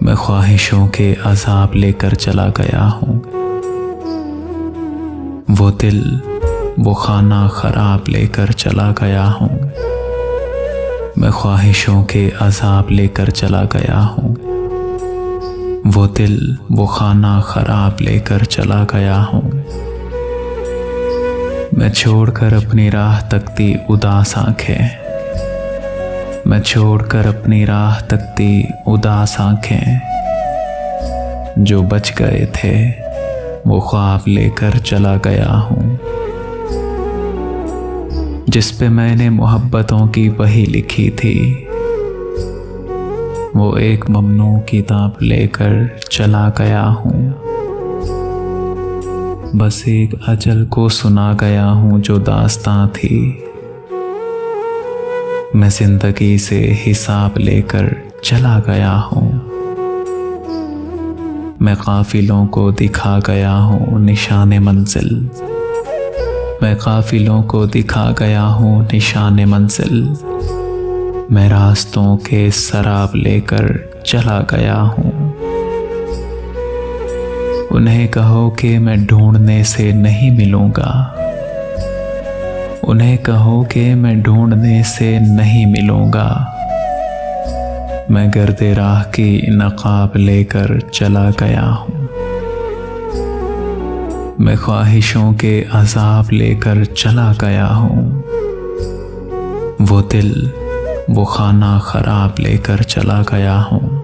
मैं ख्वाहिशों के अज़ाब लेकर चला गया हूँ। वो दिल वो खाना खराब लेकर चला गया हूँ। मैं ख्वाहिशों के अज़ाब लेकर चला गया हूँ। वो दिल वो खाना खराब लेकर चला गया हूँ। मैं छोड़कर अपनी राह तकती उदास आंखें, मैं छोड़कर अपनी राह तकती उदास आंखें, जो बच गए थे वो ख्वाब लेकर चला गया हूँ। जिस पे मैंने मोहब्बतों की वही लिखी थी, वो एक ममनू किताब लेकर चला गया हूँ। बस एक अजल को सुना गया हूँ जो दास्तां थी। मैं जिंदगी से हिसाब लेकर चला गया हूँ। मैं काफिलों को दिखा गया हूँ निशाने मंजिल, मैं काफिलों को दिखा गया हूँ निशाने मंजिल। मैं रास्तों के सराब लेकर चला गया हूँ। उन्हें कहो कि मैं ढूंढने से नहीं मिलूंगा, उन्हें कहो कि मैं ढूंढने से नहीं मिलूंगा। मैं गर्दे राह की नकाब लेकर चला गया हूँ। मैं ख्वाहिशों के अज़ाब लेकर चला गया हूँ। वो दिल वो खाना खराब लेकर चला गया हूँ।